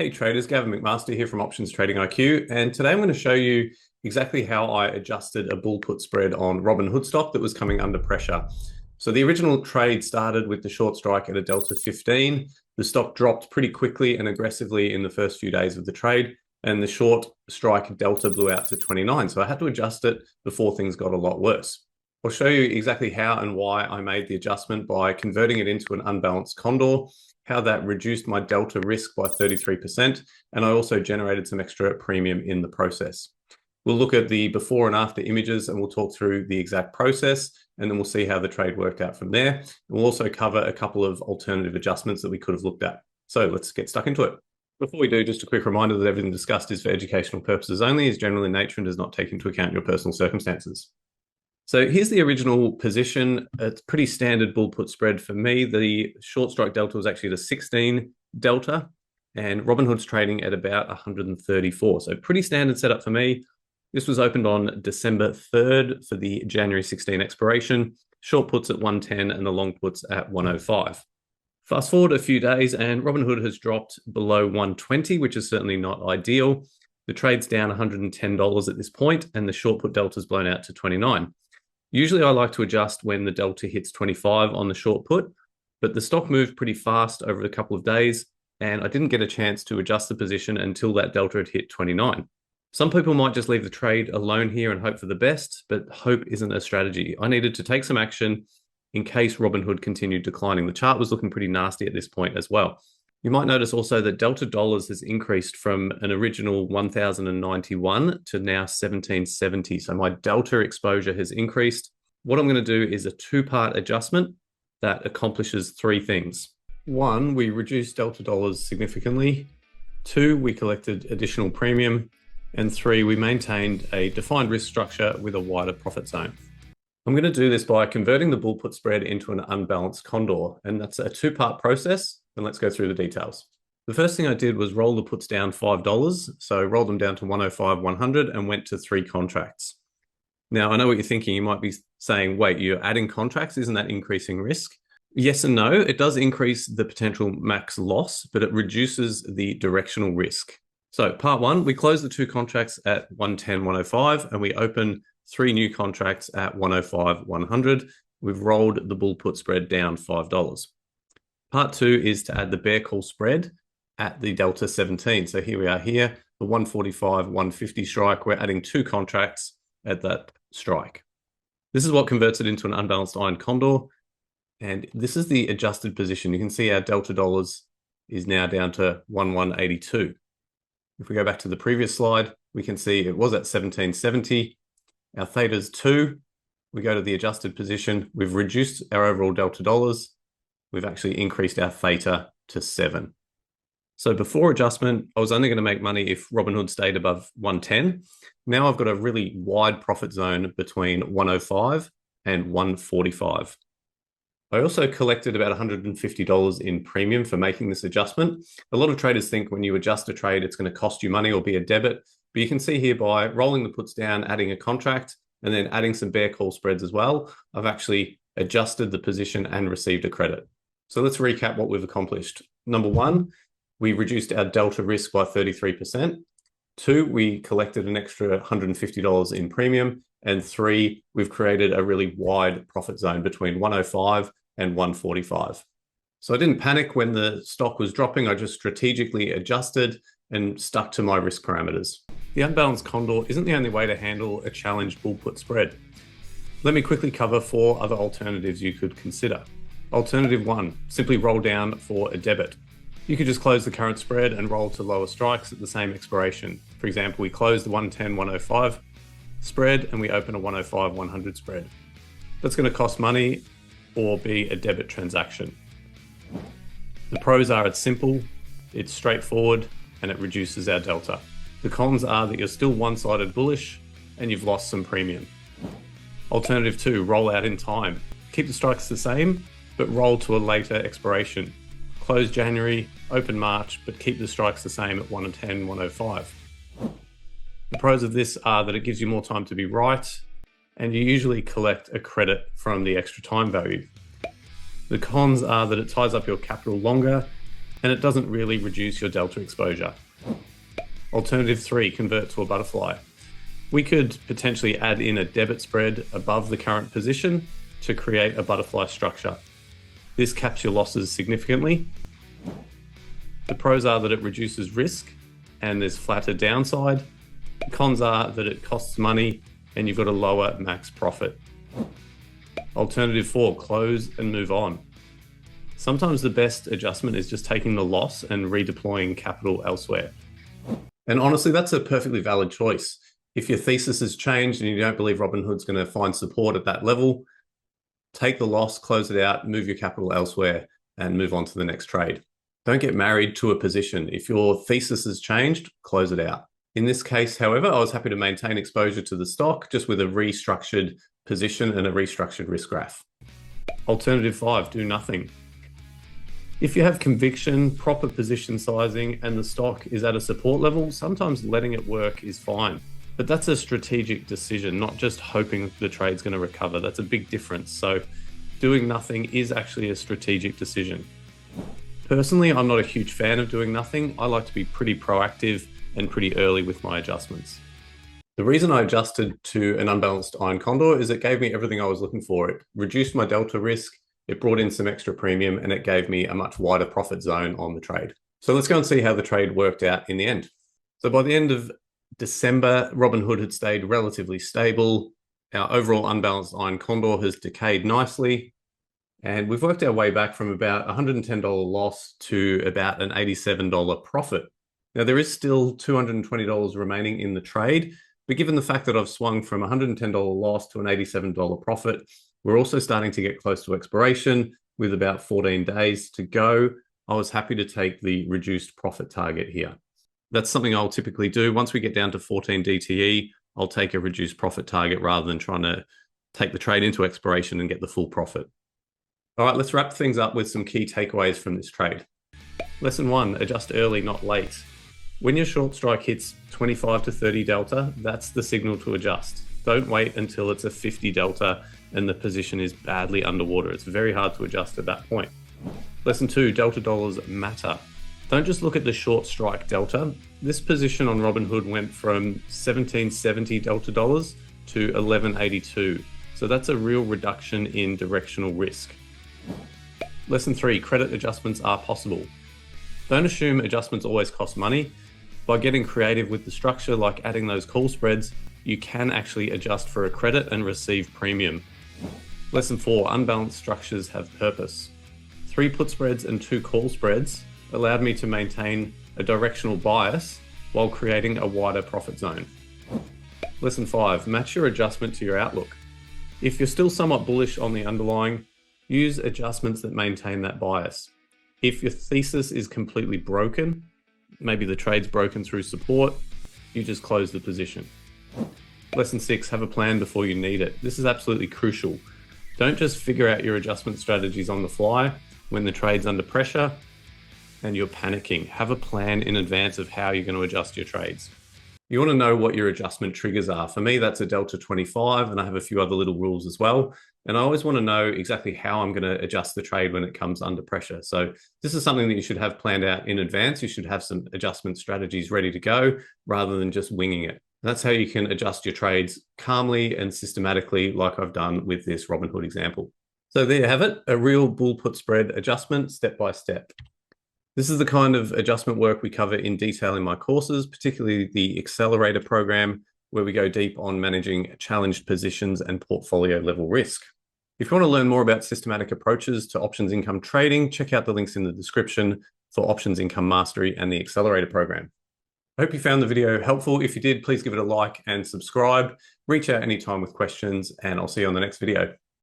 Hey traders, Gavin McMaster here from Options Trading IQ, and today I'm going to show you exactly how I adjusted a bull put spread on Robinhood stock that was coming under pressure. So the original trade started with the short strike at a delta 15. The stock dropped pretty quickly and aggressively in the first few days of the trade, and the short strike delta blew out to 29. So I had to adjust it before things got a lot worse. I'll show you exactly how and why I made the adjustment by converting it into an unbalanced condor, how that reduced my delta risk by 33%, and I also generated some extra premium in the process. We'll look at the before and after images and we'll talk through the exact process, and then we'll see how the trade worked out from there. And we'll also cover a couple of alternative adjustments that we could have looked at. So let's get stuck into it. Before we do, just a quick reminder that everything discussed is for educational purposes only, is general in nature, and does not take into account your personal circumstances. So here's the original position. It's pretty standard bull put spread for me. The short strike delta was actually at a 16 delta, and Robinhood's trading at about 134. So pretty standard setup for me. This was opened on December 3rd for the January 16 expiration. Short puts at 110 and the long puts at 105. Fast forward a few days and Robinhood has dropped below 120, which is certainly not ideal. The trade's down $110 at this point, and the short put delta's blown out to 29. Usually I like to adjust when the delta hits 25 on the short put, but the stock moved pretty fast over a couple of days, and I didn't get a chance to adjust the position until that delta had hit 29. Some people might just leave the trade alone here and hope for the best, but hope isn't a strategy. I needed to take some action in case Robinhood continued declining. The chart was looking pretty nasty at this point as well. You might notice also that delta dollars has increased from an original 1,091 to now 1,770. So my delta exposure has increased. What I'm going to do is a two-part adjustment that accomplishes three things. One, we reduced delta dollars significantly. Two, we collected additional premium. And three, we maintained a defined risk structure with a wider profit zone. I'm going to do this by converting the bull put spread into an unbalanced condor, and that's a two-part process. And let's go through the details. The first thing I did was roll the puts down $5. So rolled them down to 105, 100 and went to 3 contracts. Now, I know what you're thinking. You might be saying, wait, you're adding contracts. Isn't that increasing risk? Yes and no. It does increase the potential max loss, but it reduces the directional risk. So part one, we close the 2 contracts at 110, 105, and we open 3 new contracts at 105, 100. We've rolled the bull put spread down $5. Part 2 is to add the bear call spread at the delta 17. So here we are here, the 145, 150 strike. We're adding 2 contracts at that strike. This is what converts it into an unbalanced iron condor. And this is the adjusted position. You can see our delta dollars is now down to 1182. If we go back to the previous slide, we can see it was at 1770. Our theta's 2. We go to the adjusted position. We've reduced our overall delta dollars. We've actually increased our theta to 7. So before adjustment, I was only going to make money if Robinhood stayed above 110. Now I've got a really wide profit zone between 105 and 145. I also collected about $150 in premium for making this adjustment. A lot of traders think when you adjust a trade, it's going to cost you money or be a debit. But you can see here by rolling the puts down, adding a contract, and then adding some bear call spreads as well, I've actually adjusted the position and received a credit. So let's recap what we've accomplished. Number 1, we reduced our delta risk by 33%. 2, we collected an extra $150 in premium. And 3, we've created a really wide profit zone between 105 and 145. So I didn't panic when the stock was dropping. I just strategically adjusted and stuck to my risk parameters. The unbalanced condor isn't the only way to handle a challenged bull put spread. Let me quickly cover 4 other alternatives you could consider. Alternative 1, simply roll down for a debit. You could just close the current spread and roll to lower strikes at the same expiration. For example, we close the 110, 105 spread and we open a 105, 100 spread. That's going to cost money or be a debit transaction. The pros are it's simple, it's straightforward, and it reduces our delta. The cons are that you're still one-sided bullish and you've lost some premium. Alternative 2, roll out in time. Keep the strikes the same, but roll to a later expiration. Close January, open March, but keep the strikes the same at 110, 105. The pros of this are that it gives you more time to be right, and you usually collect a credit from the extra time value. The cons are that it ties up your capital longer and it doesn't really reduce your delta exposure. Alternative 3, convert to a butterfly. We could potentially add in a debit spread above the current position to create a butterfly structure. This caps your losses significantly. The pros are that it reduces risk and there's flatter downside. The cons are that it costs money and you've got a lower max profit. Alternative 4, close and move on. Sometimes the best adjustment is just taking the loss and redeploying capital elsewhere. And honestly, that's a perfectly valid choice. If your thesis has changed and you don't believe Robinhood's going to find support at that level, take the loss, close it out, move your capital elsewhere, and move on to the next trade. Don't get married to a position. If your thesis has changed, close it out. In this case, however, I was happy to maintain exposure to the stock just with a restructured position and a restructured risk graph. Alternative 5, do nothing. If you have conviction, proper position sizing, and the stock is at a support level, sometimes letting it work is fine. But that's a strategic decision, not just hoping the trade's going to recover. That's a big difference. So doing nothing is actually a strategic decision. Personally, I'm not a huge fan of doing nothing. I like to be pretty proactive and pretty early with my adjustments. The reason I adjusted to an unbalanced iron condor is it gave me everything I was looking for. It reduced my delta risk, it brought in some extra premium, and it gave me a much wider profit zone on the trade. So let's go and see how the trade worked out in the end. So by the end of December, Robinhood had stayed relatively stable. Our overall unbalanced iron condor has decayed nicely. And we've worked our way back from about $110 loss to about an $87 profit. Now, there is still $220 remaining in the trade, but given the fact that I've swung from $110 loss to an $87 profit, we're also starting to get close to expiration with about 14 days to go. I was happy to take the reduced profit target here. That's something I'll typically do. Once we get down to 14 DTE, I'll take a reduced profit target rather than trying to take the trade into expiration and get the full profit. All right, let's wrap things up with some key takeaways from this trade. Lesson 1, adjust early, not late. When your short strike hits 25 to 30 delta, that's the signal to adjust. Don't wait until it's a 50 delta and the position is badly underwater. It's very hard to adjust at that point. Lesson 2, delta dollars matter. Don't just look at the short strike delta. This position on Robinhood went from 1770 delta dollars to 1182. So that's a real reduction in directional risk. Lesson 3, credit adjustments are possible. Don't assume adjustments always cost money. By getting creative with the structure, like adding those call spreads, you can actually adjust for a credit and receive premium. Lesson 4, unbalanced structures have purpose. 3 put spreads and 2 call spreads allowed me to maintain a directional bias while creating a wider profit zone. Lesson 5, match your adjustment to your outlook. If you're still somewhat bullish on the underlying, use adjustments that maintain that bias. If your thesis is completely broken, maybe the trade's broken through support, you just close the position. Lesson 6, have a plan before you need it. This is absolutely crucial. Don't just figure out your adjustment strategies on the fly when the trade's under pressure and you're panicking. Have a plan in advance of how you're going to adjust your trades. You want to know what your adjustment triggers are. For me, that's a delta 25, and I have a few other little rules as well. And I always want to know exactly how I'm going to adjust the trade when it comes under pressure. So this is something that you should have planned out in advance. You should have some adjustment strategies ready to go rather than just winging it. That's how you can adjust your trades calmly and systematically, like I've done with this Robinhood example. So there you have it, a real bull put spread adjustment step by step. This is the kind of adjustment work we cover in detail in my courses, particularly the accelerator program, where we go deep on managing challenged positions and portfolio level risk. If you want to learn more about systematic approaches to options income trading, check out the links in the description for options income mastery and the accelerator program. I hope you found the video helpful. If you did, please give it a like and subscribe. Reach out anytime with questions, and I'll see you on the next video.